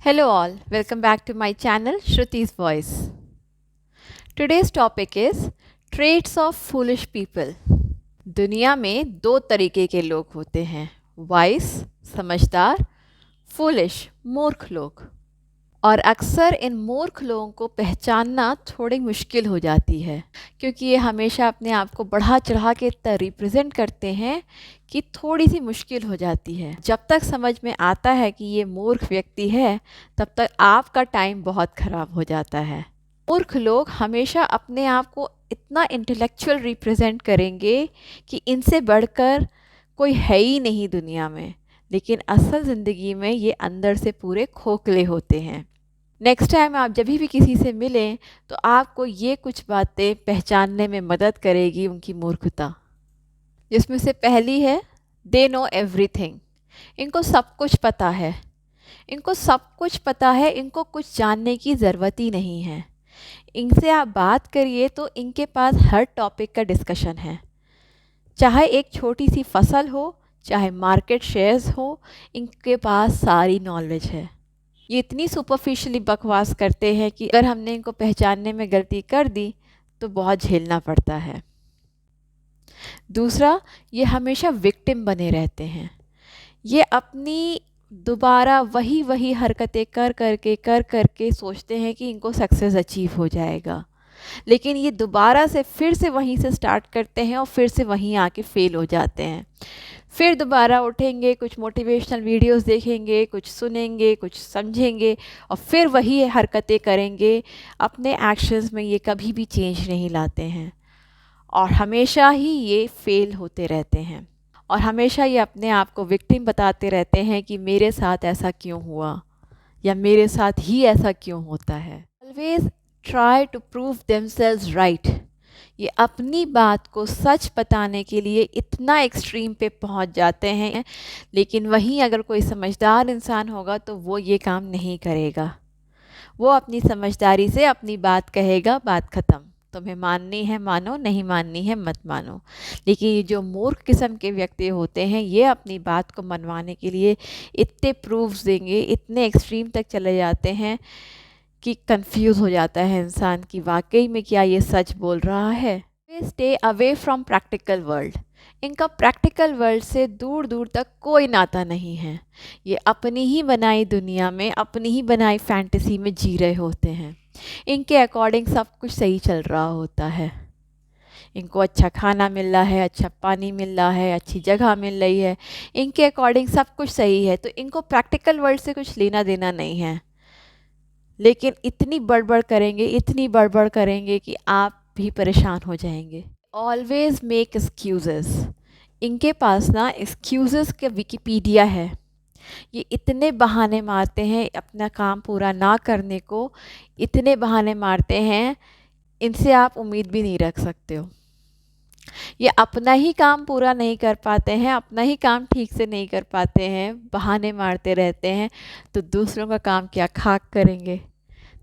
Hello all, welcome back to my channel Shruti's Voice. Today's topic is traits of foolish people. दुनिया में दो तरीके के लोग होते हैं, वाइस समझदार, फूलिश मूर्ख लोग। और अक्सर इन मूर्ख लोगों को पहचानना थोड़ी मुश्किल हो जाती है क्योंकि ये हमेशा अपने आप को बढ़ा चढ़ा के इतना रिप्रेजेंट करते हैं कि थोड़ी सी मुश्किल हो जाती है। जब तक समझ में आता है कि ये मूर्ख व्यक्ति है तब तक आपका टाइम बहुत ख़राब हो जाता है। मूर्ख लोग हमेशा अपने आप को इतना इंटेलेक्चुअल रिप्रेजेंट करेंगे कि इनसे बढ़कर कोई है ही नहीं दुनिया में, लेकिन असल ज़िंदगी में ये अंदर से पूरे खोखले होते हैं। नेक्स्ट टाइम आप जब भी किसी से मिलें तो आपको ये कुछ बातें पहचानने में मदद करेगी उनकी मूर्खता, जिसमें से पहली है दे नो एवरीथिंग। इनको सब कुछ पता है, इनको सब कुछ पता है, इनको कुछ जानने की ज़रूरत ही नहीं है। इनसे आप बात करिए तो इनके पास हर टॉपिक का डिस्कशन है, चाहे एक छोटी सी फसल हो, चाहे मार्केट शेयर्स हो, इनके पास सारी नॉलेज है। ये इतनी सुपरफिशियली बकवास करते हैं कि अगर हमने इनको पहचानने में गलती कर दी तो बहुत झेलना पड़ता है। दूसरा, ये हमेशा विक्टिम बने रहते हैं। ये अपनी दोबारा वही वही हरकतें कर करके सोचते हैं कि इनको सक्सेस अचीव हो जाएगा, लेकिन ये दोबारा से फिर से वहीं से स्टार्ट करते हैं और फिर से वहीं आके फेल हो जाते हैं। फिर दोबारा उठेंगे, कुछ मोटिवेशनल वीडियोस देखेंगे, कुछ सुनेंगे, कुछ समझेंगे और फिर वही हरकतें करेंगे। अपने एक्शंस में ये कभी भी चेंज नहीं लाते हैं और हमेशा ही ये फेल होते रहते हैं और हमेशा ये अपने आप को विक्टिम बताते रहते हैं कि मेरे साथ ऐसा क्यों हुआ या मेरे साथ ही ऐसा क्यों होता है। Always try to prove themselves right. ये अपनी बात को सच बताने के लिए इतना एक्सट्रीम पे पहुंच जाते हैं, लेकिन वहीं अगर कोई समझदार इंसान होगा तो वो ये काम नहीं करेगा। वो अपनी समझदारी से अपनी बात कहेगा, बात ख़त्म। तुम्हें माननी है मानो, नहीं माननी है मत मानो। लेकिन ये जो मूर्ख किस्म के व्यक्ति होते हैं ये अपनी बात को मनवाने के लिए इतने प्रूफ्स देंगे, इतने एक्सट्रीम तक चले जाते हैं कि कंफ्यूज हो जाता है इंसान कि वाकई में क्या ये सच बोल रहा है। Stay away from practical world. इनका प्रैक्टिकल वर्ल्ड से दूर दूर तक कोई नाता नहीं है। ये अपनी ही बनाई दुनिया में, अपनी ही बनाई फैंटेसी में जी रहे होते हैं। इनके अकॉर्डिंग सब कुछ सही चल रहा होता है। इनको अच्छा खाना मिल रहा है, अच्छा पानी मिल रहा है, अच्छी जगह मिल रही है, इनके अकॉर्डिंग सब कुछ सही है, तो इनको प्रैक्टिकल वर्ल्ड से कुछ लेना देना नहीं है। लेकिन इतनी बड़बड़ करेंगे, इतनी बड़बड़ करेंगे कि आप भी परेशान हो जाएंगे। Always make excuses. इनके पास ना एक्सक्यूज़ेस के विकिपीडिया है। ये इतने बहाने मारते हैं अपना काम पूरा ना करने को, इतने बहाने मारते हैं, इनसे आप उम्मीद भी नहीं रख सकते हो। ये अपना ही काम पूरा नहीं कर पाते हैं, अपना ही काम ठीक से नहीं कर पाते हैं, बहाने मारते रहते हैं, तो दूसरों का काम क्या खाक करेंगे।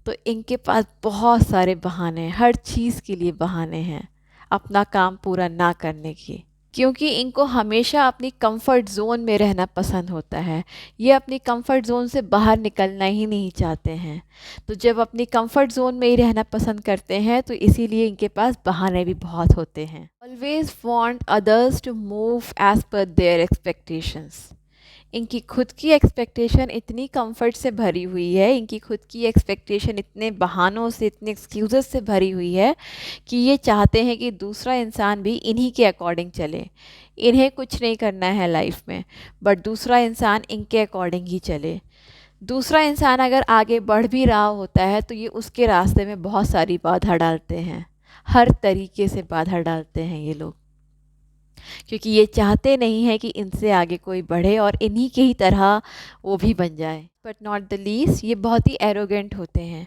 तो इनके पास बहुत सारे बहाने हैं, हर चीज़ के लिए बहाने हैं अपना काम पूरा ना करने की, क्योंकि इनको हमेशा अपनी कंफर्ट ज़ोन में रहना पसंद होता है। ये अपनी कंफर्ट ज़ोन से बाहर निकलना ही नहीं चाहते हैं। तो जब अपनी कंफर्ट ज़ोन में ही रहना पसंद करते हैं तो इसीलिए इनके पास बहाने भी बहुत होते हैं। Always want others to move as per their expectations. इनकी खुद की एक्सपेक्टेशन इतनी कंफर्ट से भरी हुई है, इनकी खुद की एक्सपेक्टेशन इतने बहानों से, इतने एक्सक्यूज़ेस से भरी हुई है कि ये चाहते हैं कि दूसरा इंसान भी इन्हीं के अकॉर्डिंग चले। इन्हें कुछ नहीं करना है लाइफ में, बट दूसरा इंसान इनके अकॉर्डिंग ही चले। दूसरा इंसान अगर आगे बढ़ भी रहा होता है तो ये उसके रास्ते में बहुत सारी बाधा डालते हैं, हर तरीके से बाधा डालते हैं ये लोग, क्योंकि ये चाहते नहीं हैं कि इनसे आगे कोई बढ़े और इन्हीं के ही तरह वो भी बन जाए। बट नॉट द लीस्ट, ये बहुत ही एरोगेंट होते हैं।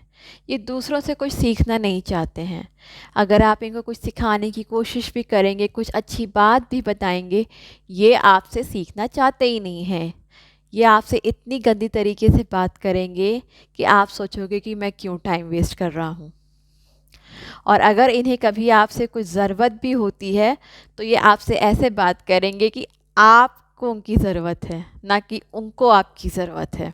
ये दूसरों से कुछ सीखना नहीं चाहते हैं। अगर आप इनको कुछ सिखाने की कोशिश भी करेंगे, कुछ अच्छी बात भी बताएंगे, ये आपसे सीखना चाहते ही नहीं हैं। ये आपसे इतनी गंदी तरीके से बात करेंगे कि आप सोचोगे कि मैं क्यों टाइम वेस्ट कर रहा हूँ। और अगर इन्हें कभी आपसे कुछ ज़रूरत भी होती है तो ये आपसे ऐसे बात करेंगे कि आपको उनकी ज़रूरत है, ना कि उनको आपकी ज़रूरत है।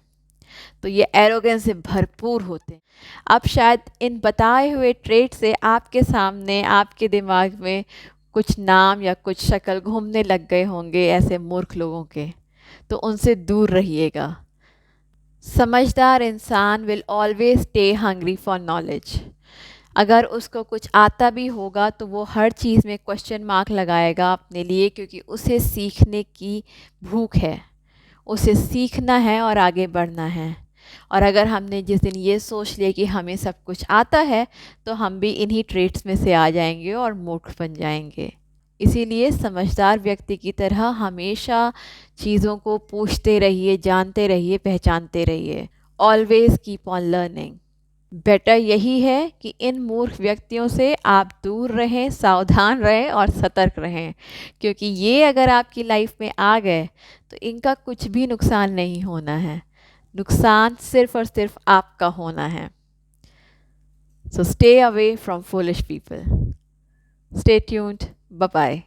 तो ये एरोगेंस से भरपूर होते हैं। अब शायद इन बताए हुए ट्रेट से आपके सामने, आपके दिमाग में कुछ नाम या कुछ शक्ल घूमने लग गए होंगे ऐसे मूर्ख लोगों के, तो उनसे दूर रहिएगा। समझदार इंसान will always stay hungry for knowledge. अगर उसको कुछ आता भी होगा तो वो हर चीज़ में क्वेश्चन मार्क लगाएगा अपने लिए, क्योंकि उसे सीखने की भूख है, उसे सीखना है और आगे बढ़ना है। और अगर हमने जिस दिन ये सोच लिया कि हमें सब कुछ आता है, तो हम भी इन्हीं ट्रेट्स में से आ जाएंगे और मूर्ख बन जाएंगे। इसीलिए समझदार व्यक्ति की तरह हमेशा चीज़ों को पूछते रहिए, जानते रहिए, पहचानते रहिए। Always keep on learning. Better यही है कि इन मूर्ख व्यक्तियों से आप दूर रहें, सावधान रहें और सतर्क रहें, क्योंकि ये अगर आपकी लाइफ में आ गए तो इनका कुछ भी नुकसान नहीं होना है, नुकसान सिर्फ और सिर्फ आपका होना है। So stay away from foolish people. Stay tuned. Bye bye.